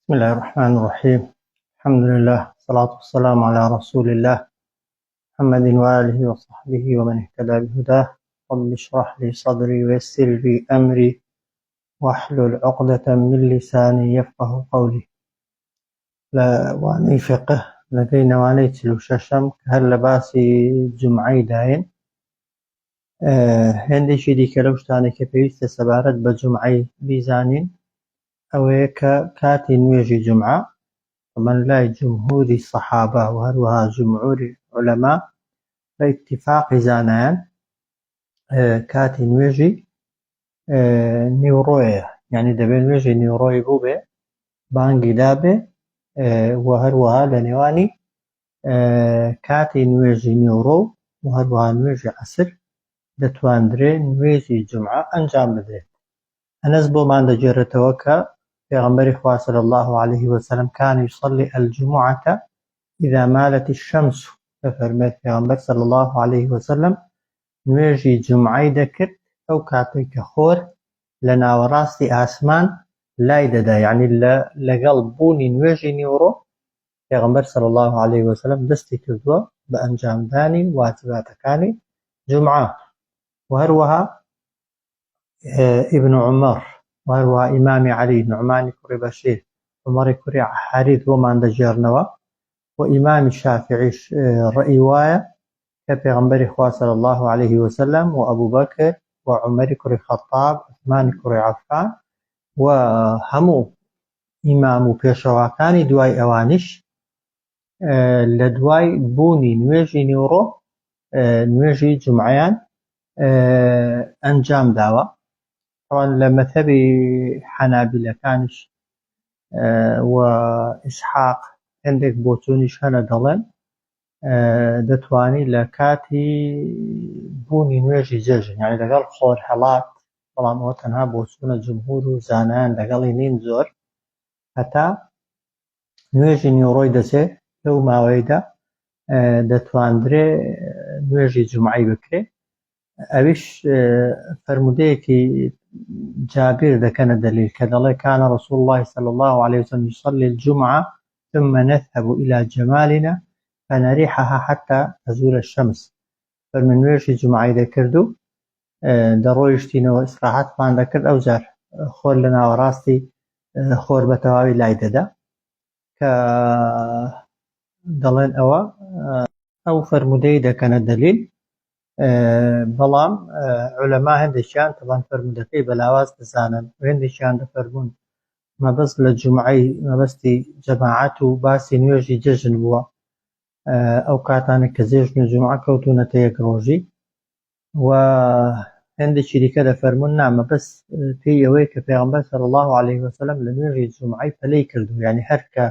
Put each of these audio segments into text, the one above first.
بسم الله الرحمن الرحيم. الحمد لله والصلاة والسلام على رسول الله محمد وآله وصحبه ومن اهتدى بهداه. رب اشرح لي صدري ويسر لي أمري واحلل عقدة من لساني يفقه قولي. لا واني فقه لدينا واني تلو ششم هل لباسي جمعي داين هندي شدي كلوشتاني كبيرت سبارت بجمعي بيزانين أويك كاتي نويجي جمعة ومن لا جمهور الصحابة وهروها جمهور العلماء باتفاق زانان كاتي نويجي نيوروية يعني دبي نويجي نيوروي بوبي بانجي دابي وهروها لنواني كاتي نويجي نيورو وهروها نويجي عسر دتواندري نويجي جمعة أنجام بدري أنس بومان دجير توكا في غنبري خواه صلى الله عليه وسلم كان يصلي الجمعة إذا مالت الشمس ففرميت في غنبر صلى الله عليه وسلم نويجي جمعي دكت أو كاتيك خور لنا وراسي آسمان لايددا يعني لقلبوني نويجي نيورو في غنبر صلى الله عليه وسلم دستي كردوا بأنجام داني واجباتكاني جمعة وهروها ابن عمر وهروها إمام علي نعمان كري بشير عمر كري حارث ومان دجيرنوا وإمام الشافعي رأيوايا كبيغمبري خواه صلى الله عليه وسلم وأبو بكر وعمر كري خطاب عثمان كري عفان وهمو إمام بيشواكاني دواي أوانش لدواي بوني نويجي نيورو نويجي جمعيان أنجام داوا طبعا لمذهبي حنابلة كانش وإسحاق عندك بوتونيش هنا دلن دەتوانی لە کاتی بوونی نوێژی جێژن یعنی لەگەڵ خۆر هەڵات بەڵام ئەوە تەنها بۆ چوونە جمهور و زانایان لەگەڵی نین زۆر هەتا نوێژی نیوڕۆی دەچێت لەو ماوەیەدا دەتواندرێ نوێژی جومعەی بکرێ ئەویش فەرمودەیەکی جابر دەکەنە دەلیل کە دەڵێ كان رسول الله صلى الله عليه وسلم يصلي الجمعة ثم نذهب إلى جمالنا فنريحها حتى تزول الشمس فمن نوێژی جمعەی دەکردو دەڕۆیشتینەوە ئیستراحەتمان دەکرد ئەوجار خۆر لە ناوەڕاستی خۆر بە تەواوی لای دەدا کە دەڵێن ئەو فەرمودەی دەکەنە دەلیل بەڵام عولەما هەندێکیان تەبان فەرمودەکەی بەلاواز دەزانن و هەندێکیان دەفەرمون مەبەست لە جومعەی مەبەستی جەماعەت و باسی نوێژی جەژن بووە ئەو کاتانە کە جێژن و جومعە کەوتوونەتە یەک ڕۆژی و هەندێکی دیکە دەفەرمون نا مەبەست پێی ئەوەیە کە پێغەمبەر صلی الله عليه وسلم لە نوێژی جومعەی پەلەی کردو یعنی هەر کە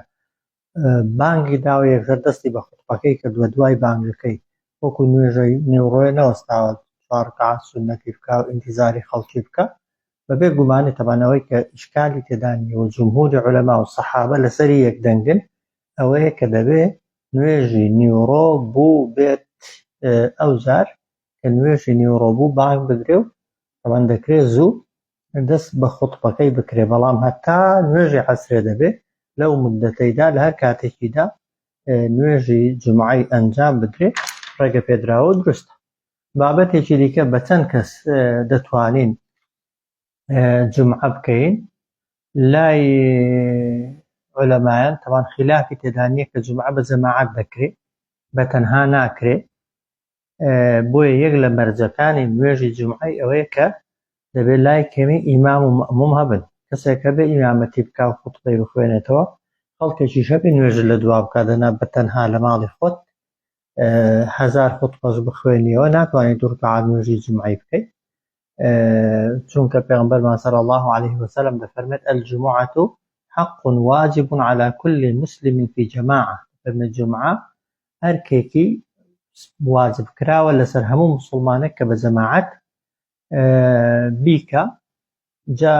بانگی داوە یەکسەر دەستی بە خوتبەکەی کردووە دوای بانگەکەی وەکو نوێژەی نێوڕۆیە نەوەستاوە 4 ڕەکعات سوننەتی بکا و ئینتیزاری خەڵکی بکە بەبێ گومانی تەبانەوەی کە ئیشکالی تێدا نیە و جمهوری عولەما و سەحابە لەسەری یەک دەنگن ئەوەیە کە دەبێ نوێژی نیوڕۆ بوو بێت ئەوجار کە نوێژی نیوڕۆ بوو بانگ بدرێ و تەبان دەکرێت زوو دەست بە خوتبەکەی بکرێ بەڵام هەتا نوێژی عەسرێ دەبێ لەو مدەتەیدا لە هەر کاتێکیدا نوێژی جومعەی ئەنجام بدرێ ڕێگە پێدراوە دروستە بابەتێکی دیکە بە چەند کەس دەتوانین جومعە بکەین لای عولەمایان تەبان خلافی تێدا نییە کە جومعە بە جەماعەت دەکرێت بە تەنها ناکرێت بۆیە یەک لە مەرجەکانی نوێژی جومعەی ئەوەیە کە دەبێت لای کەمی ئیمام و مەئموم هەبن کەسێک کە بێ ئیمامەتی بکا و خوتبەی بخوێنێتەوە خەڵکێکیش هەبێ نوێژت لە دوا بکات دەنا بە تەنها لە ماڵی خۆت 1000 خوتبەش بخوێنیەوە ناتوانیت 2 ڕەکعات نوێژی جومعەی بکەیت چونکە پێغەمبەرمان صلی الله عليه وسلم دەفەرمێت الجمعة حق واجب على كل مسلم في جماعة فمن جمعة هەر کێکی واجب کراوە لەسەر هەموو موسڵمانێک کە بە جەماعەت بیکە جا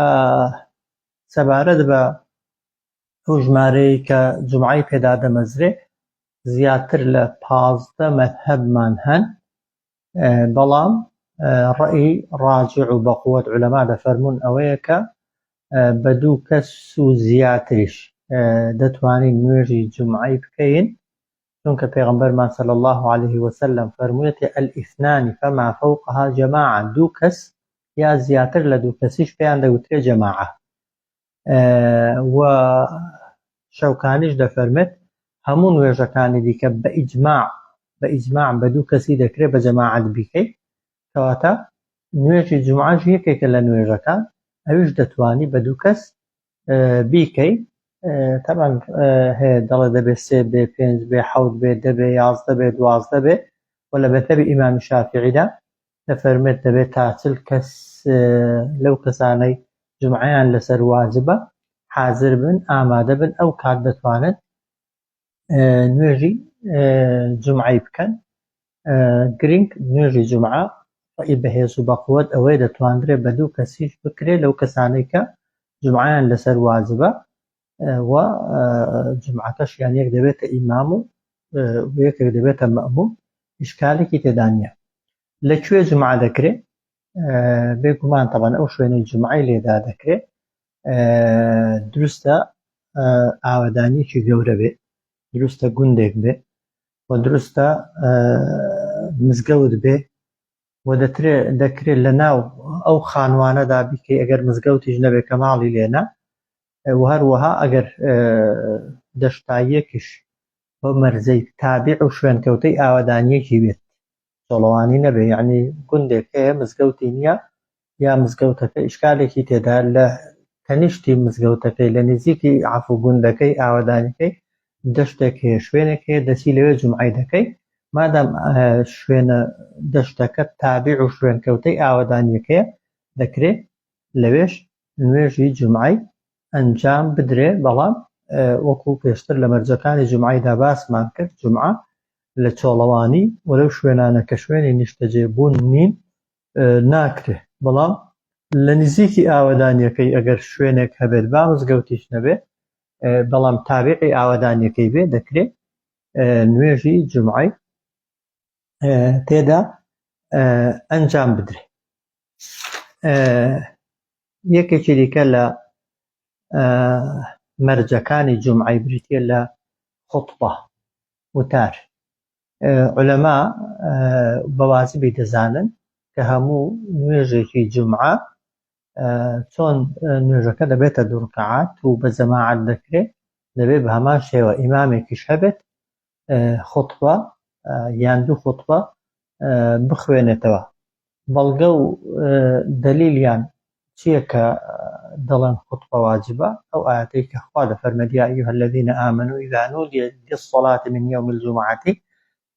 سەبارەت بە ئەو ژمارەی کە جومعەی پێدا دەمەزرێ زیاتر لە 15 مەذهەبمان هەن بەڵام ڕەئی ڕاجع و بەقووەت عولەما دەفەرمون ئەوەیە کە بە 2 کەس و زیاتریش دەتوانین نوێژی جومعەی بکەین، چونکە پێغەمبەرمان صلی الله عليه وسلم فەرموویەتی الئیثنان فما فوقها جەماعە، دوو کەس یا زیاتر لە دوو کەسیش پێیان دەوترێ جەماعە. و شەوکانیش دەفەرمێت هەموو نوێژەکانی دیکە بە ئیجماع بە دوو کەسی دەکرێت بە جەماعەت بیکەیت، کەواتە نوێژی جومعەش یەکێکە لە نوێژەکان، ئەویش دەتوانی بە دوو کەس بیکەی. طبعاً هەیە دەڵێ دەبێت 3 بێ 5 بێ 7 بێ 10 بێ 11 بێ 12 بێ، و لە مەذهەبی ئیمامی شافعیدا دەفەرمێت دەبێت تا 40 کەس لەو کەسانەی جومعەیان لەسەر واجبە حازر بن، ئامادە بن، ئەو کات دەتوانن نوێژی جومعەی بکەن. گرنگ نوێژی جومعە بەهێز و بەقووەت ئەوەی دەتوانرێت بە دوو کەسیش بکرێت لەو کەسانەی کە جومعەیان لەسەر واجبە، و جومعەکەشیان یەک دەبێتە ئیمام و یەکێک دەبێتە مەئموم، ئیشکالێکی تێدا نییە. لەکوێ جومعە دەکرێت؟ بێگومان طبعاً ئەو شوێنەی جومعەی لێدا دەکرێت دروستە ئاوادانیەکی گەورە بێ، دروستە گوندێک بێ، و دروستە مزگەوت بێ، و دەکرێت لە ناو ئەو خانوانەدا بیکەی ئەگەر مزگەوتیش نەبێت کە ماڵی لێنە، و هەروەها ئەگەر دەشتاییەکیش بە مەرزەی تابع و شوێنکەوتەی ئاوادانیەکی بێت، جۆڵەوانی نەبێ، یعنی گوندێک هەیە مزگەوتی نییە، یا مزگەوتەکە ئیشکالێکی تێدا لە تەنیشتی مزگەوتەکەی لە نزیکی عەفو گوندەکەی ئاوادانیەکەی دەشتێک هەیە، شوێنێک هەیە دەچی لەوێ جومعەی دەکەی، مادام شوێنە دەشتەکە تابع و شوێنکەوتەی ئاوادانیەکەیە دەکرێت لەوێش نوێژی جومعەی ئەنجام بدرێ. بەڵام وەکو پێشتر لە مەرجەکانی جومعەیدا باسمان کرد، جومعە لە چۆڵەوانی و لەو شوێنانە کە شوێنی نیشتەجێبوون نین ناکرێ، بەڵام لە نزیکی ئاوادانیەکەی ئەگەر شوێنێک هەبێت با مزگەوتیش نەبێت بەڵام تابعی ئاوادانیەکەی بێ، دەکرێت نوێژی جومعەی تێدا ئەنجام بدرێ. یەکێکی دیکە لە مەرجەکانی جومعەی بریتیە لە خوتبە وتار. عولەما بەوازبی دەزانن کە هەموو نوێژێکی جومعە چۆن نوێژەکە دەبێتە 2 ڕەکەعات و بە جەماعەت دەکرێت، دەبێت بە هەمان شێوە ئیمامێکیش هەبێت خوتبە یان 2 خوتبە بخوێنێتەوە. بەڵگە و دەلیلیان چییە کە دەڵێن خوتبە واجبە؟ ئەو ئاەتەی کە خوا دەفەرمێت یا ئەیها الذین آمنوا إذا نودي للصلاة من يوم الجمعة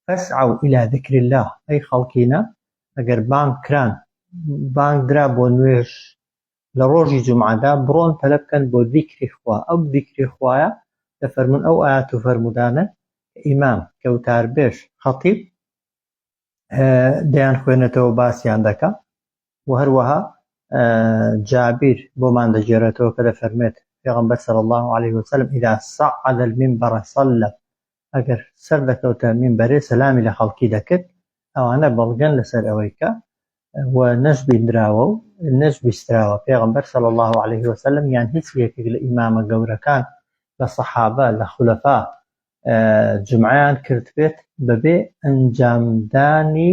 فاسعوا إلى ذكر الله. ئەی خەڵکینە ئەگەر بانگ کران، بانگ درا بۆ نوێژ لە ڕۆژی جومعەدا، بڕۆن تەلە بکەن بۆ ذیکری خوا. ئەو ذیکری خوایە دەفەرمون ئەو ئاەت و فەرمودانە ئیمام کەوتاربێژ خەتیب دەیان خوێنێتەوە باسییان دەکە. و هەروەها جابیر بۆمان دەژێڕێتەوە کە دەفەرمێت پێغەمبەر صلی الله عليه وسلم إذا صعد المنبر صلى، ئەگەر سەر دەکەوتە مینبەرێ سەلامی لە خەڵکی دەکرد، ئەوانە بەڵگەن لەسەر ئەوەی کە و نەجبی دراوە و نەجبی ستراوە. پێغەمبەر صلی الله عليه وسلم یان هیچ یەکێک لە ئیمامە گەورەکان لە سەحابە لە خولەفا جومعەیان کرد بێت بەبێ ئەنجامدانی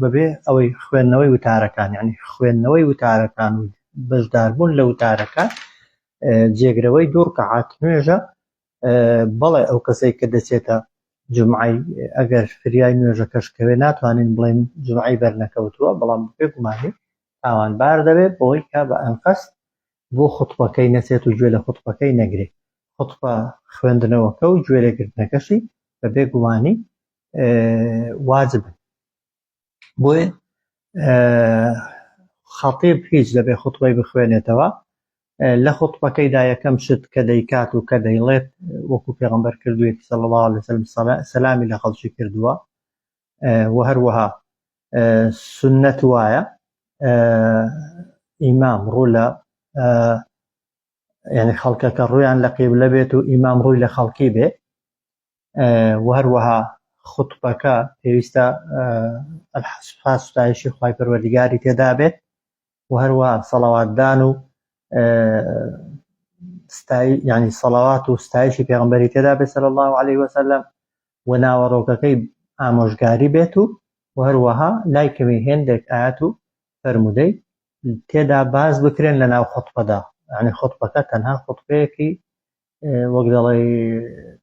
بەبێ ئەوەی خوێندنەوەی وتارەکان، یعنی خوێندنەوەی وتارەکان و بەشداربوون لە وتارەکان، جێگرەوەی 2 ڕەکەعات نوێژە. بەڵێ ئەو کەسەی کە دەچێتە جومعەی ئەگەر فریای نوێژەکەشکەوێ ناتوانین بڵێن جومعەی بەرنەکەوتووە، بەڵام بێگومانی تاوانبار دەبێت بۆی کە بە ئەنقەست بۆ خوتبەکەی نەچێت و گوێ لە خوتبەکەی نەگرێت. خوتبە خوێندنەوەکە و گوێ لێگرتنەکەشی بە بێگومانی واجبن. بۆیە خەتیب هیچ دەبێ خوتبەی بخوێنێتەوە، لە خوتبەکەیدا یەکەم شت کە دەیکات و کە دەیڵێت وەکو پێغەمبەر کردوویەتی صلی الله عليه وسلم سەلامی لە خەڵکی کردووە. و هەروەها سنەت وایە ئیمام ڕوو لە یعنی خەڵکەکە ڕوویان لە قیبلە بێت و ئیمام ڕووی لە خەڵکی بێ. و هەروەها خوتبەکە پێویستە ستایشی خوای پەروەردیگاری تێدا بێت، و هەروەها سەڵاواتدان و يعني صلوات و ستایشی پێغەمبەری تێدا بێت صلی الله عليه وسلم و ناوەڕۆکەکەی ئامۆژگاری بێت و هەروەها لای کەمی هێندێک ئاەت و فەرمودەی تێدا باز بکرێن لە ناو خوتبەدا، یعنی خوتبەکە تەنها خوتبەیەکی وەک دەڵێ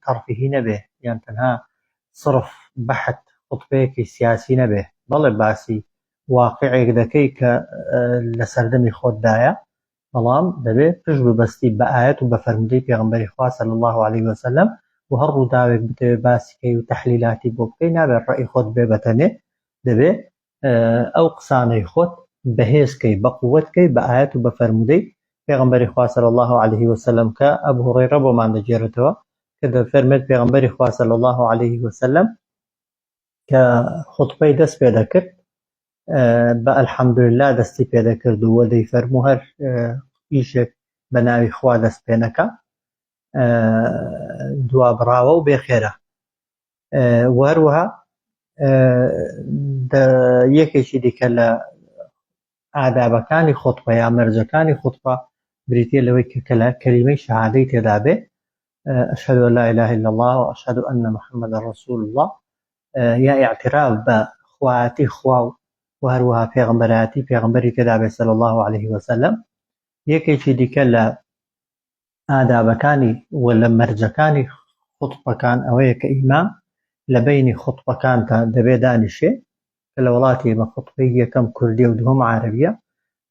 تەرفیهی نەبێ یان تەنها صرف بەحت خوتبەیەکی سیاسی نەبێ، بەڵێ باسی واقعێک دەکەی کە لە سەردەمی خۆتدایە، بەڵام دەبێت پشت ببەستی بە ئاەت و بە فەرمودەی پێغەمبەری خوا صلی الله عليه وسلم و هەر ڕووداوێک بتەوێت باسیکەی و تەحلیلاتی بۆ بکەی، نابێت ڕەئی خۆت بێ بەتەنێ، دەبێت ئەو قسانەی خۆت بەهێزکەی بە قووەتکەی بە ئاەت و بە فەرمودەی پێغەمبەری خوا صلی الله عليه وسلم کە ئەبو هورەیرە بۆمان دەگێڕێتەوە کە دەفەرمێت پێغەمبەری خوا صلی الله عليه وسلم کە خوتبەی دەست پێ دەکرد بە ئەلحەمدولله دەستی پێ دەکرد و دەیفەرموو هەر ئیشێک بە ناوی خوا دەست پێ نەکە دوابڕاوە و بێخێرە. و هەروەها یەکێکی دیکە لە ئادابەکانی خوتبە یا مەرجەکانی خوتبە بریتیە لەوەی کە کەلیمەی شەهادەی تێدا بێ، ئەشهەدو ئەن لا إله إلا الله و ئەشهەدو ئەن محەممەدە ڕەسوول الله، یا ئیعتراف بە خوایەتی خوا و هەروەها پێغەمبەرایەتی پێغەمبەری تێدا بێ صلی الله عليه وسلم. یەکێکی دیکە لە ئادابەکانی و لە مەرجەکانی خوتبەکان ئەوەیە کە ئیمام لە بینی خوتبەکاندا دەبێ دانیشێ، کە لە وڵاتی ئێمە خوتبەی یەکەم کوردی و دووەم عەرەبیە،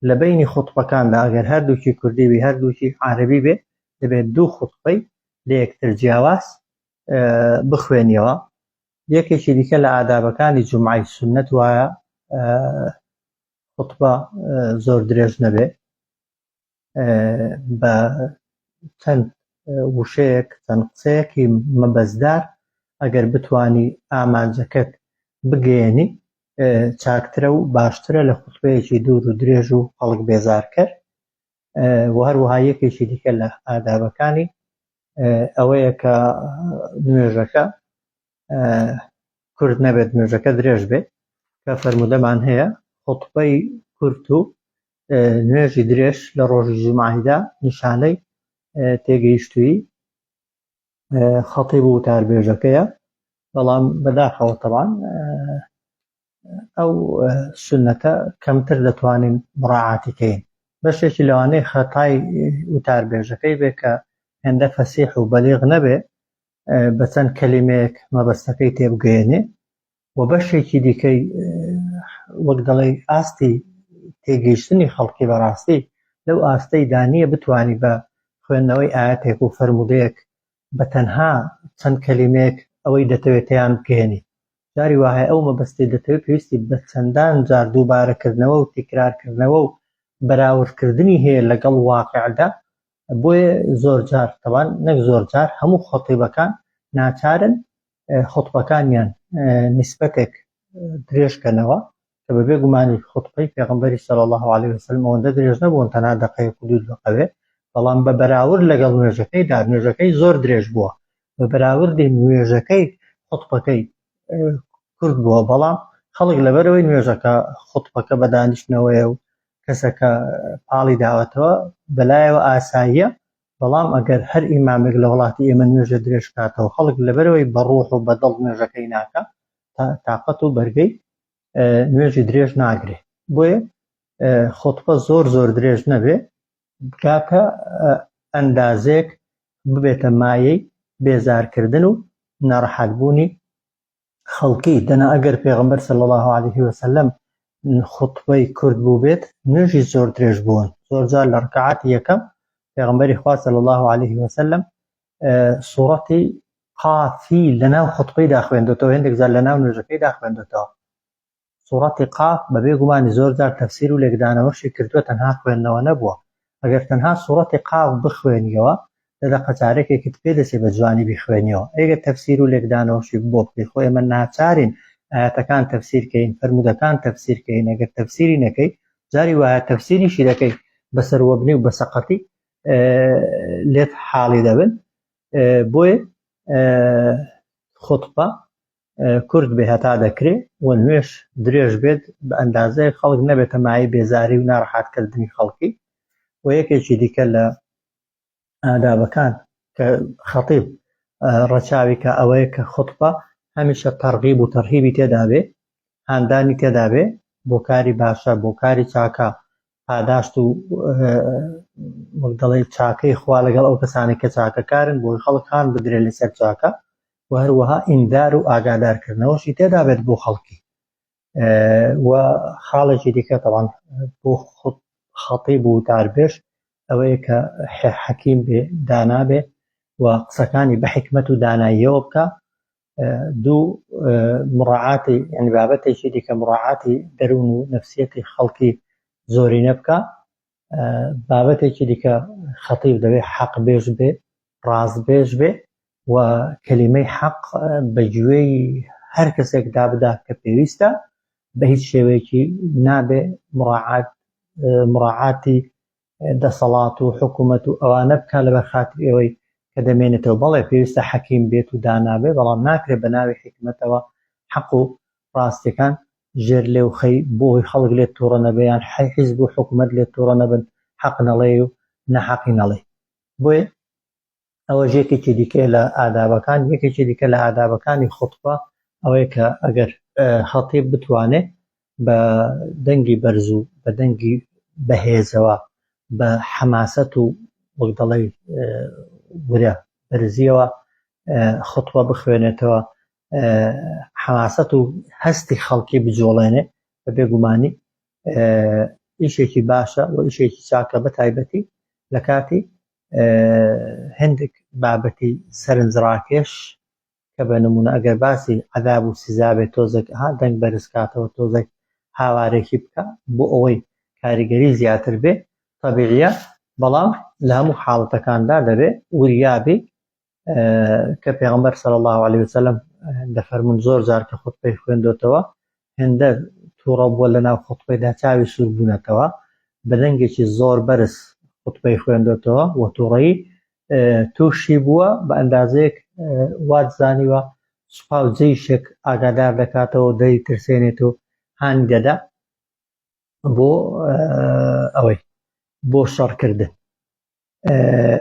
لە بینی خوتبەکاندا ئەگەر هەردووکی کوردی بێ هەردووکی عەرەبی بێ دەبێت دوو خوتبەی لە یەکتر جیاواز بخوێنیەوە. یەکێکی دیکە لە ئادابەکانی جومعەی سوننەت وایە خوتبە زۆر درێژ نەبێ، بە چەند وشەیەک چەند قسەیەکی مەبەستدار ئەگەر بتوانی ئامانجەکەت بگەیەنی چاکترە و باشترە لە خوتبەیەکی دوور و درێژ و خەڵک بێزارکەر. و هەروەها یەکێکی دیکە لە ئادابەکانی ئەوەیە کە نوێژەکە کورد نەبێت، نوێژەکە درێژ بێت، کە فەرمودەمان هەیە خوتبەی کورت و نوێژی درێژ لە ڕۆژی جومعەیدا نیشانەی تێگەیشتووی خەتیب و وتاربێژەکەیە، بەڵام بەداخەوە تەبعاً ئەو سونەتە کەمتر دەتوانین مڕاعاتیکەین. بەشێکی لەوانەیە خەتای وتاربێژەکەی بێ کە هێندە فەسیح و بەلیغ نەبێ، بە چەند کەلیمەیەک مەبەستەکەی تێبگەیەنێ، و بەشێکی دیکەی وەک دەڵێ ئاستی تێگەیشتنی خەڵکی بەڕاستی لەو ئاستەی دانیە بتوانی بە خوێندنەوەی ئاەتێک و فەرمودەیەک بە تەنها چەند کەلیمەیەک ئەوەی دەتەوێتیان بگەێنی. جاری وایە ئەو مەبەستی دەتەوێت پێویستی بە چەندان جار دووبارەکردنەوە و تیکرارکردنەوە و بەراوردکردنی هەیە لەگەڵ واقعدا، بۆیە زۆر جار تەبان نەک زۆر جار هەموو خەتیبەکان ناچارن خوتبەکانیان نیسبەتێک درێژکەنەوە کە بەبێ گومانی خوتبەی پێغەمبەری صلی الله عليه وسلم ئەوەندە درێژ نەبوون، تەنها دەقەیەک و دوو دەقەوێ، بەڵام بە بەراورد لەگەڵ نوێژەکەیدا نوێژەکەی زۆر درێژ بووە، بە بەراوردی نوێژەکەی خوتبەکەی کورد بووە، بەڵام خەڵک لەبەرەوەی نوێژەکە خوتبەکە بە دانیشتنەوەیە و کەسەکە پاڵی داوەتەوە بەلایەوە ئاساییە، بەڵام ئەگەر هەر ئیمامێک لە وڵاتی ئێمە نوێژە درێژ کاتەوە خەڵک لەبەرەوەی بەڕوح و بەدڵ نوێژەکەی ناکە، تاقەت و بەرگەی نوێژی درێژ ناگرێ. بۆیە خوتبە زۆر زۆر درێژ نەبێ، بکاکە ئەندازێک ببێتە مایەی بێزارکردن و ناڕەحەتبوونی خەڵکی. دەنا ئەگەر پێغەمبەر صلی الله عليه وسلم خوتبەی کورد بوو بێت نوێژی زۆر درێژ بوون، زۆر جار لە ڕکعاتی یەکەم پێغەمبەری خوا صلی الله عليه وسلم سوورەتی قافی لەناو خوتبەیدا خوێندوێتەوە، هێندێک جار لەناو نوێژەکەیدا خوێندوێتەوە. سوورەتی قاف بەبێ گومانی زۆر جار تەفسیر و لێکدانەوەشی کردووە، تەنها خوێندنەوە نەبووە. ئەگەر تەنها سوورەتی قاف بخوێنیەوە لەدەقە جارێکێکت پێ دەچێت بە جوانی بیخوێنیەوە. ئەگەر تەفسیر و لێکدانەوەشی بۆ بکەی، خۆ ئێمە ناچارین ئاەتەکان تەفسیرکەین، فەرمودەکان تەفسیرکەین، ئەگەر تەفسیری نەکەی جاری وایە تەفسیریشی دەکەی بەسەر وەبنی و بە سەقەتی لێت حاڵی دەبن. بۆیە خوتبە کورد بێ هەتا دەکرێت و نوێش درێژ بێت بە ئەندازەیە خەڵک نەبێتە مای بێزاری و ناڕەحەتکردنی خەڵکی. و یەکێکی دیکە لە ئادابەکان کە خەتیب ڕەچاوی کە ئەوەیە کە خوتبە هەمیشە تەرغیب و تەرهیبی تێدا بێ، هاندانی تێدا بێ بۆ کاری باشە، بۆ کاری چاکە، پاداشت و وەک دەڵێ چاکەی خوا لەگەڵ ئەو کەسانی کە چاکەکارن بۆی خەڵک هان بدرێت لەسەر چاکە، و هەروەها ئیندار و ئاگادارکردنەوەشی تێدا بێت بۆ خەڵکی. و خاڵێکی دیکە تەواان بۆ خەتیب و وتاربێژ ئەوەیە کە حەکیم بێ، دانا بێ و قسەکانی بە حکمت و داناییەوە بکە. دوو مڕاعاتی یعنی بابەتێکی دیکە مڕاعاتی دەروون و نەفسیەتی خەڵکی زۆرینە بکە. بابەتێکی دیکە خەتیب دەبێ حەق بێژ بێ، ڕاستبێژ بێ و کەلیمەی حەق بە گوێی هەر کەسێک دابدا کە پێویستە بە هیچ شێوەیەکی نابێ مڕاعاتی دەسەڵات و حکوومەت و ئەوانە بکە لەبەر خاتر ئەوەی کە دەمێنێتەوە. بەڵێ پێویستە حەکیم بێت و دانابێ، بەڵام ناکرێت بە ناوی حکمەتەوە حەق و ڕاستیەکان ژێر لێ و خەی بۆی خەڵک لێت تووڕە نەبێ، یان حیزب و حکوومەت لێت تووڕە نەبن، حەق نەڵێ و نەحەقی نەڵێ. بۆیە ئەوە یەکێکی دیکە لە ئادابەکان. یەکێکی دیکە لە ئادابەکانی خوتبە ئەوەیە کە ئەگەر خەتیب بتوانێت بە دەنگی بەرز و بە دەنگی بەهێزەوە بە حەماسەت و وەک دەڵێ ورە بەرزیەوە خوتبە بخوێنێتەوە، حەماسەت و هەستی خەڵکی بجۆڵێنێ، بە بێگومانی ئیشێکی باشە و ئیشێکی چاکە، بە تایبەتی لە کاتی هەندێک بابەتی سەرنجڕاکێش کە بە نمونە ئەگەر باسی عەذاب و سزا بێت تۆزێک دەنگ بەرز کاتەوە، تۆزێک هاوارێکی بکە بۆ ئەوەی کاریگەری زیاتر بێ، تەبیعیە. بەڵام لە هەموو حاڵەتەکاندا دەبێ وریابی کە پێغەمبەر صلی الله علیه وسلم دەفەرمون زۆر جار کە خوتبەی خوێندوێتەوە هێندە تووڕە بووە لەناو خوتبەیدا چاوی سوور بوونەتەوە، بە دەنگێکی زۆر بەرز خوتبەی خوێندوێتەوە و تووڕەیی تووشی بووە بە ئەندازەیەک وات زانیوە سوپا و جێیشێک ئاگادار دەکاتەوە، دەی ترسێنێت و هانی دەدا بۆ ئەوەی بۆ شەڕکردن.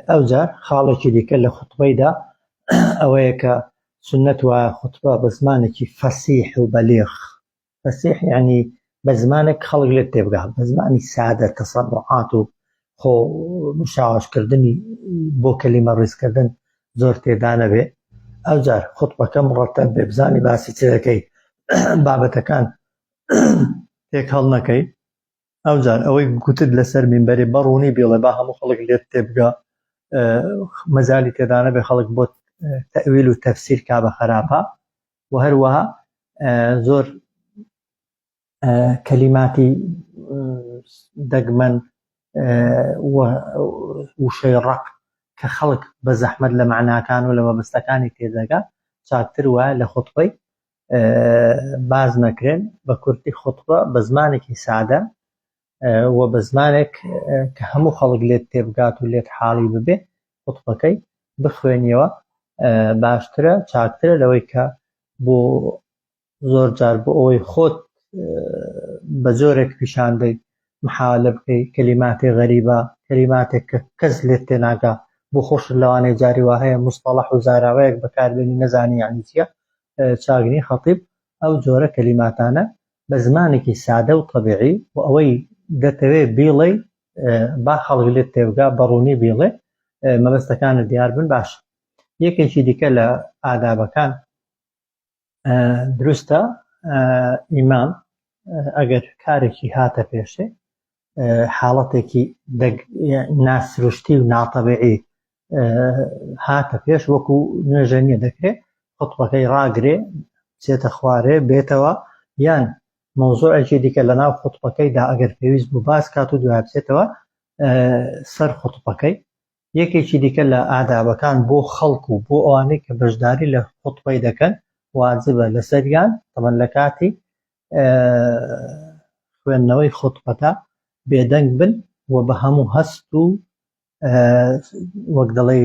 ئەوجار خاڵێکی دیکە لە خوتبەیدا ئەوەیە کە سنەت وایە خوتبە بە زمانێکی فەسیح و بەلیغ. فەسیح یعنی بە زمانێک خەڵک لێت تێبگا، بە زمانی سادە تەسەڕعات و خۆ مشاوەشکردنی بۆ کەلیمە ڕیزکردن زۆر تێدا نەبێ. ئەوجار خوتبەکە مڕەتەب بێ، بزانی باسی چ دەکەی، بابەتەکان تێک هەڵ نەکەی. ئەوجار ئەوەی گوتت لەسەر مینبەرێ بەڕوونی بێڵێ با هەموو خەڵک لێت تێبگا، مەجالی تێدا نەبێ خەڵک بۆ تەئویل و تەفسیر کا بە خراپە. و هەروەها زۆر کەلیماتی دەگمەن وشەی ڕق کە خەڵک بە زەحمەت لە معناکان و لە مەبەستەکانی تێدەگا چاکتر وایە لە خوتبەی باز نەکرێن. بە کورتی خوتبە بە زمانێکی سادە و بە زمانێک کە هەموو خەڵک لێت تێبگات و لێت حاڵی ببێ خوتبەکەی بخوێنیەوە باشترە، چاکترە لەوەی کە بۆ زۆر جار بۆ ئەوەی خۆت بە زۆرێک پیشاندەی محاولە بکەی کەلیماتی غەریبە، کەلیماتێک کە کەس لێت تێناگا بۆ خۆش لەوانەیە جاری وا هەیە مستەڵەح و زاراوەیەک بەکاربێنی نەزانی یعنی چییە. چاگنی خەتیب ئەو جۆرە کەلیماتانە بە زمانێکی سادە و طەبیعی و ئەوەی دەتەوێت بیڵێ با خەڵک لێت تێبگا بەڕوونی بیڵێ مەبەستەکانت دیار بن باشە. یەکێکی دیکە لە ئادابەکان دروستە ئیمام ئەگەر کارێکی هاتە پێشێ، حاڵەتێکی ناسروشتی و ناتەبیعی هاتە پێش، وەکو نوێژە نییە دەکرێت خوتبەکەی ڕاگرێ چێتە خوارێ بێتەوە، یان مەوزوعێکی دیکە لە ناو خوتبەکەیدا ئەگەر پێویست بوو باس کات و دوای بچێتەوە سەر خوتبەکەی. یەکێکی دیکە لە ئادابەکان بۆ خەڵک و بۆ ئەوانەی کە بەشداری لە خوتبەی دەکەن واجبە لەسەریان تەمەن لە کاتی خوێندنەوەی خوتبەکە بێدەنگ بن و بە هەموو هەست و وەک دەڵێ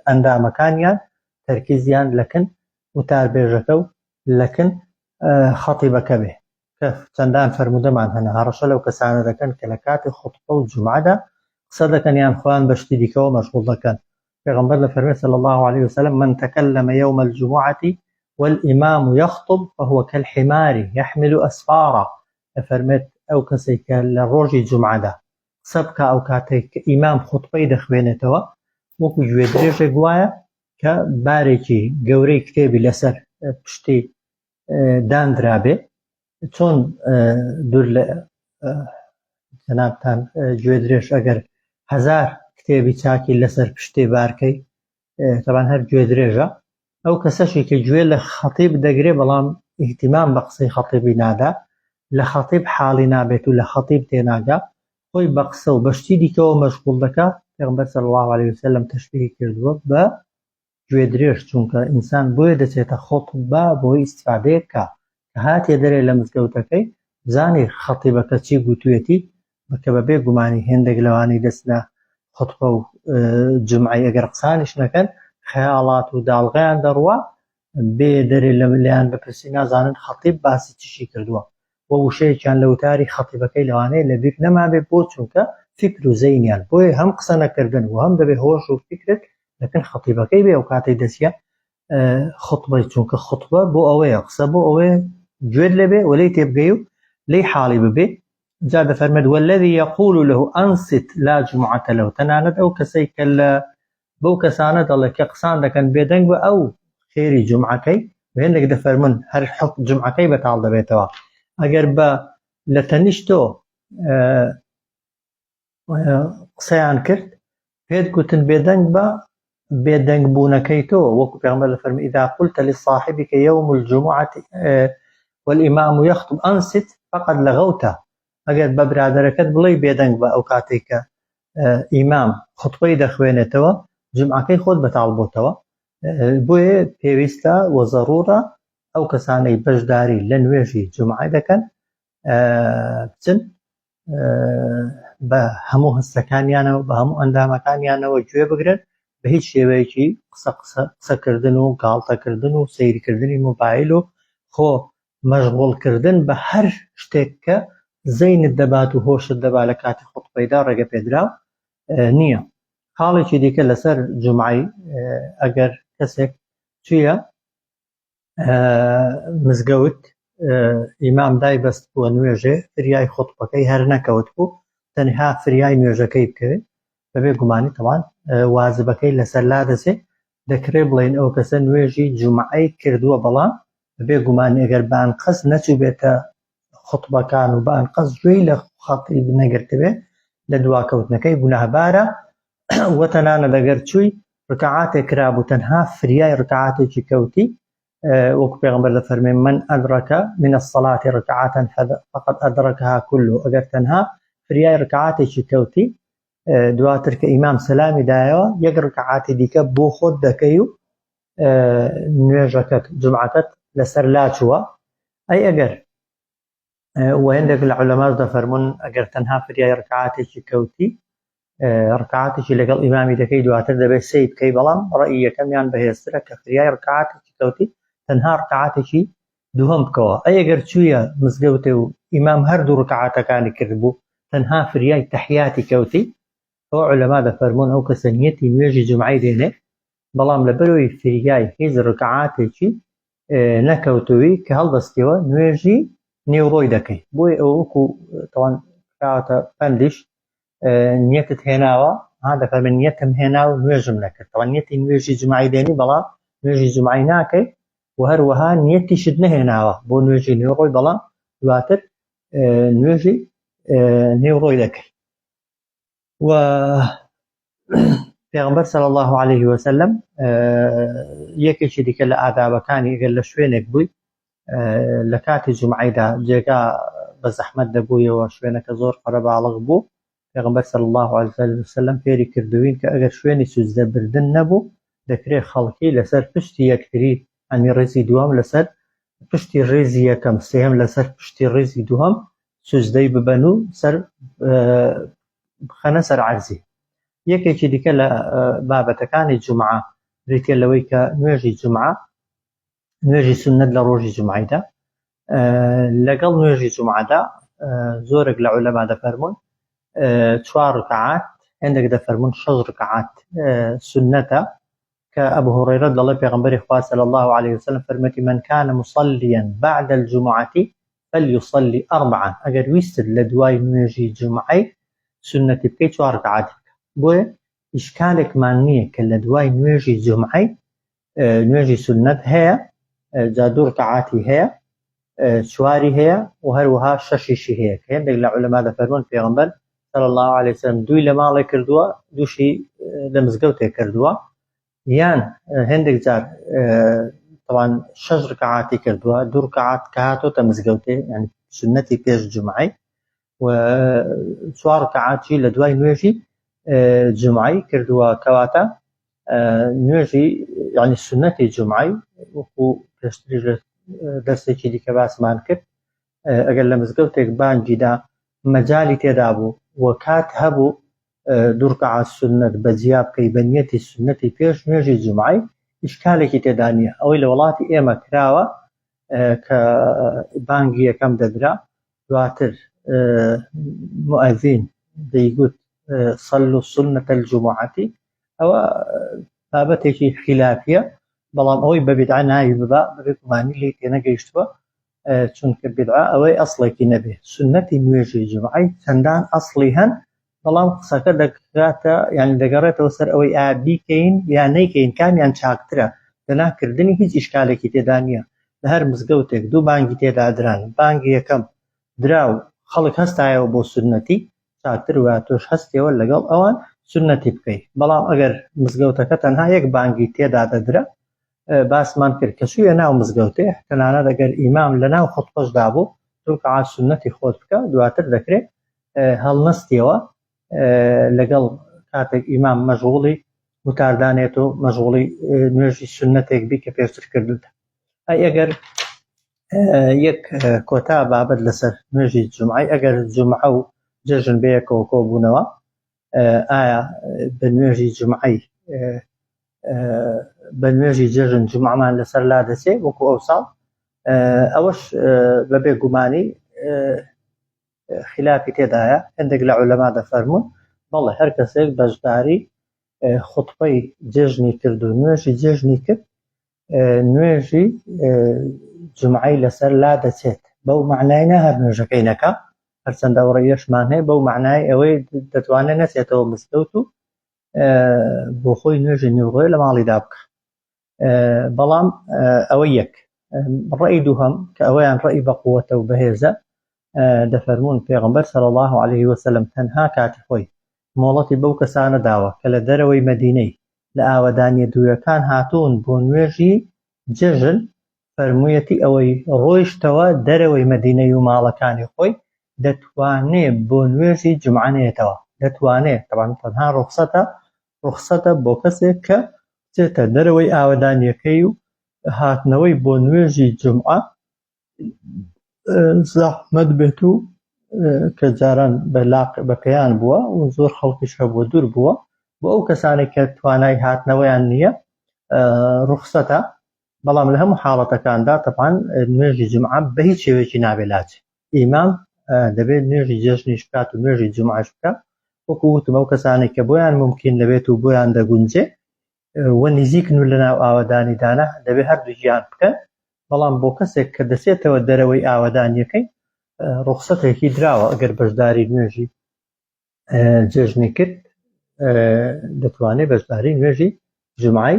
ئەندامەکانیان تەرکیزیان لەکن وتاربێژەکە و لەکن خەتیبەکە بێ، کە چەندان فەرموودەمان هەنا هەڕەشە لەو کەسانە دەکەن کە لە کاتی خوتبە و جومعەدا قسە دەکەن یان خۆیان بە شتی دیکەوە مەشغوڵ دەکەن. پێغەمبەر لەفەرمێ صلى الله عليه وسلم من تكلم يوم الجمعة والإمام يخطب فهو كالحمار يحمل أسفارا. لەفەرمێت ئەو کەسێک کە لە ڕۆژی جومعەدا قسە بکە ئەو کاتێک کە ئیمام خوتبەی دەخوێنێتەوە وەکو گوێ درێژێک وایە کە بارێکی گەورەی کتێبی لەسەر پشتی دانرابێ چۆن دوور لە جەنابتان گوێ درێژ ئەگەر 1000 کتێبی چاکی لەسەر پشتێ بارکەی تەبان هەر گوێ درێژە. ئەو کەسەشی کە گوێ لە خەتیب دەگرێ بەڵام ئیهتیمام بە قسەی خەتیبی نادا لە خەتیب حاڵی نابێت و لە خەتیب تێناگا خۆی بە قسە و بە شتی دیکەوە مەشغوڵ دەکا. پێغەمبەر صلی الله عليه وسلم تەشبیهی کردووە بە گوێ درێژ چونکە ئینسان بۆیە دەچێتە خۆتبە بۆی ئیستفادەیە کە هاتێ دەرێ لە مزگەوتەکەی زانی خەتیبەکە چی گوتوێتی بکە بەبێ گومانی هێندێک لەوانی دەستە خۆتبە و جمعی ئەگەر قسانیش نەکەن خەیاڵات و داڵغەیان دەڕوا بێ دەرێ لە ملیان بپرسی نازانن خەتیب باسی چیشی کردووە بۆ وشەیەکیان لە وتاری خەتیبەکەی لەوانەیە لەبیر نەمابێ بۆ چونکە فکر و زەینیان بۆیە هەم قسە نەکردن و هەم دەبێ هۆش و فکرت لەکن خەتیبەکەی بێ ئەو کاتەی دەچیە خۆتبەی چونکە خۆتبە بۆ ئەوەیە قسە بۆ ئەوەیە گوێت لێبێ وەلەی تێبگەی و لەی حاڵی ببێ. جا دەفەرمێت والذي يقول له أنصت لا جمعة له تەنانەت ئەو کەسەی کە لە بەو کەسانە دەڵێ کە قسان دەکەن بێدەنگ بە ئەو خێری جمعەکەی هێندێک دەفەرمون هەر جمعەکەی بەتاڵ دەبێتەوە. ئەگەر بە لە تەنیشتۆ قسەیان کرد پێت گوتن بێدەنگ بە بێدەنگ بوونەکەی تۆ وەکو پێغەمبەر لەفەرمی إذا قلت لصاحبك يوم الجمعة والإمام يخطب أنصت فقد لغوته. ئەگەر بە برادەرەکەت بڵێ بێدەنگ بە ئەو کاتێک کە ئیمام خوتبەی دەخوێنێتەوە جمعەکەی خۆت بەتاڵ بۆتەوە. بۆیە پێویستە و زەڕوورە ئەو کەسانەی بەشداری لە نوێژی جمعە دەکەن بچن بە هەموو هەستەکانیانەوە بە هەموو ئەندامەکانیانەوە گوێ بگرن بە هیچ شێوەیەکی قسەکردن و گاڵتەکردن و سەیریکردنی مۆبایل و خۆ مەشغوڵکردن بە هەر شتێک کە زەینت دەبات و هۆشت دەبات لە کاتی خوتبەیدا ڕێگە پێدراو نییە. خاڵێکی دیکە لەسەر جمعی ئەگەر کەسێک چییە مزگەوت ئیمام دای بەست بووە نوێژێ فریای خوتبەکەی هەر نەکەوت بوو تەنها فریای نوێژەکەی بکەوێت بەبێ گومانی تەوان وازبەکەی لەسەر لا دەسێ دەکرێ بڵێن ئەو کەسە نوێژی جمعەی کردووە بەڵام بەبێ گومانی ئەگەر بانقەس نەچوو بێتە خوتبەکان و بانقەس گوێی لە خەتیب نەگرتبێ لە دواکەوتنەکەی گوناهبارە وە تەنانە لەگەر چووی ڕکعاتێک کرابوو تەنها فریای ڕکعاتێکی کەوتی وەکو پێغەمبەر دەفەرمێ من أدرك من الصلاة ركعة فقد أدركها كله. ئەگەر تەنها فریای ڕکعاتێکی کەوتی دواتر کە ئیمام سەلامی دایەوە یەک ڕکعاتی دیکە بۆ خۆت دەکەی و نوێژەکەت جمعەکەت لەسەر لاچووە. ئەی ئەگەر وهندێک لە عولەماش دەفەرمون ئەگەر تەنها فریای ڕکعاتێکی کەوتی ڕکعاتێکی لەگەڵ ئیمامی دەکەی دواتر دەبێت سەی بکەی بەڵام ڕەئی یەکەمیان بەهێزترە کە فریای ڕکعاتێکی کەوتی تەنها ڕکعاتێکی دووهەم بکەوە. ئەی ئەگەر چوویە مزگەوتێ و ئیمام هەردوو ڕکعاتەکانی کرد بوو تەنها فریای تەحیاتی کەوتی ئەو عولەما دەفەرمون ئەو کەسە نیەتی نوێژی جمعەی دێنێ بەڵام لەبەرەوەی فریای هیچ ڕکعاتێکی نەکەوتووی کە هەڵدەستیەوە نوێژی نێوڕۆی دەکەی. بۆی ئەو وەکو تەوان کاتە پەندیش نیەتت هێناوە دەفەرمێن نیەتم هێنا و نوێژم نەکرد تەوان نیەتی نوێژی جمعەی دێنی بەڵام نوێژی جمعەی ناکەی و هەروەها نیەتیشت نەهێناوە بۆ نوێژی نێوڕۆی بەڵام دواتر نوێژی نێوڕۆی دەکەی. و پێغەمبەر صلی الله عليه وسلم یەکێکی دیکە لە ئادابەکانی ئەگەر لە شوێنێک بووی لە کاتی جمعەیدا جێگا بە زەحمەت دەبوویەوە شوێنەکە زۆر قەرەباڵغ بوو پێغەمبەر صلی الله عليه وسلم پێری کردوین کە ئەگەر شوێنی سوزدە بردن نەبوو دەکرێت خەڵکی لەسەر پشتی یەکتری ئەمی ڕێزی دووەم لەسەر پشتی ڕێزی یەکەم سێهم لەسەر پشتی ڕێزی دووەم سوزدەی ببەن و بخەنە سەر عەرزی. یەکێکی دیکە لە بابەتەکانی جومعە بریتە لەوەی کە نوێژی جومعە نوێژی سنەت لە ڕۆژی جومعەیدا لەگەڵ نوێژی جومعەدا زۆرێک لە عولەما دەفەرمون 4 ڕکعات عندك دفرمون 6 ركعات سنة كأبو هريرة الله بيغنبري خواه صلى الله عليه وسلم فرمتي من كان مصليا بعد الجمعة فليصلي 4 أجر ويستد لدواي نوێژی جمعي سنة بكي 4 ركعات بوي إشكالك مانية كلا دواي نوێژی جمعي نوێژی سنة هي جا 2 ركعاتي هي 4 هي وهروها 6 هي كاين داك العلماء دفرمون بيغنبر صلى الله عليه وسلم 2 لماڵێ کردووە 2 لە مزگەوتێ کردووە یان هەندێک جار طبعا 6 ركعاتی کردووە 2 ركعات کەهاتۆتە مزگەوتێ يعني سنەتی پێش جمعی و 4 ركعاتی لە دوای نوێژی جمعی کردووە کەواتە نوێژی يعني سنەتی جمعی وەکو پێشتر دەرسێکی دیکە باسمان کرد ئەگەر لە مزگەوتێک بانگیدا مەجالی تێدا بوو و کات هەبوو 2 ركعات سنت بەجیا بکەی بە نیەتی سنەتی پێش نوێژی جمعی ئیشکالێکی تێدا نییە ئەوەی لە وڵاتی ئێمە کراوە کە بانگی یەکەم دەدرا دواتر مؤەذین دەیگوت صلوا سنة الجمعة ئەوە بابەتێکی خلافیە بەڵام ئەوەی بە بیدعە ناوی ببا بەبێ گومانی لێی تێنەگەیشتووە چونکە بیدعە ئەوەی ئەسڵێکی نەبێ سنەتی نوێژی جمعی چەندان ئەسڵی هەن بەڵام قسەکە دەکاتە یعنی دەگەڕێتەوە سەر ئەوەی بیکەین یان نەیکەین کامیان چاکترە لە ناکردنی هیچ ئیشکالێکی تێدا نییە لە هەر مزگەوتێک 2 بانگی تێدا دران بانگی یەکەم درا و خەڵک هەستایەوە بۆ سنەتی چاکتر وە تۆش هەستیەوە لەگەڵ ئەوان سنەتی بکەی بەڵام ئەگەر مزگەوتەکە تەنها 1 بانگی تێدا دەدرا باسمان کرد کە چوویە ناو مزگەوتێ تەنانەت ئەگەر ئیمام لە ناو خوتبەشدا بوو 2 ركعات سنەتی خۆت بکە دواتر دەکرێت هەڵنەستیەوە لەگەڵ کاتێک ئیمام مەشغوڵی وتاردانێت و مەشغوڵی نوێژی سنەتێک بی کە پێشتر کردوتە ئەگەر یەک کۆتا بابەت لەسەر نوێژی جمعی ئەگەر جمعە و جەژن بەیەکەوە کۆبوونەوە ئایا بە نوێژی جمعی بە نوێژی جەژن جمعەمان لەسەر لا دەچێت وەکو ئەو ساڵ ئەوەش بەبێ گومانی خلافی تێدایە هەندێک لە عولەما دەفەرمون بەڵێ هەر کەسێک بەشداری خوتبەی جێژنی کرد و نوێژی جێژنی کرد نوێژی جمعی لەسەر لا دەچێت بەو معنای نە هەر نوێژەکەی نەکا هەرچەندە ئەو ڕێیەشمان هەیە بەو معنای ئەوەی دەتوانێت نەچێتەوە مزگەوت و بۆ خۆی نوێژی نیوڕۆی لە ماڵیدا بکە بەڵام ئەوە یەک ڕێی دووهەم کە ئەوەیان ڕێی بەقووەتە و بەهێزە دەفەرمون پێغەمبەر صلی الله عليه وسلم تەنها کاتی خۆی مۆڵەتی بەو کەسانە داوە کە لە دەرەوەی مەدینەی لە ئاوەدانی دوورەکان هاتوون بۆ نوێژی جێژن فەرموویەتی ئەوەی ڕۆیشتەوە دەرەوەی مەدینەی و ماڵەکانی خۆی دەتوانێت بۆ نوێژی جمعانێتەوە دەتوانێت تەنها ڕوخسەتە بۆ کەسێک کە بچێتە دەرەوەی ئاوەدانیەکەی و هاتنەوەی بۆ نوێژی جمعە زەحمەت بێت و کە جاران بە پێیان بووە و زۆر خەڵکیش هەبووە دوور بووە بۆ ئەو کەسانێک کە توانای هاتنەوەیان نییە ڕوخسەتە بەڵام لە هەموو حاڵەتەکاندا تەبعاً نوێژی جمعە بە هیچ شێوەیەکی نابێت لاچێت ئیمام دەبێت نوێژی جێژنیش بکات و نوێژی جمعەش بکات وەکو وتم ئەو کەسانێک کە بۆیان ممکن دەبێت و بۆیان دەگونجێ وە نزیکن و لەناو ئاوەدانیدانە دەبێت هەردووکیان بکەن بەڵام بۆ کەسێک کە دەسێتەوە دەرەوەی ئاوەدانیەکەی ڕوخسەتێکی دراوە ئەگەر بەشداری نوێژی جێژنی کرد دەتوانێت بەشداری نوێژی جمعی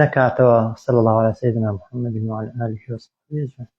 نەکاتەوە صلی الله على سيدنا محمد وعلى آله وصحبه أجمعين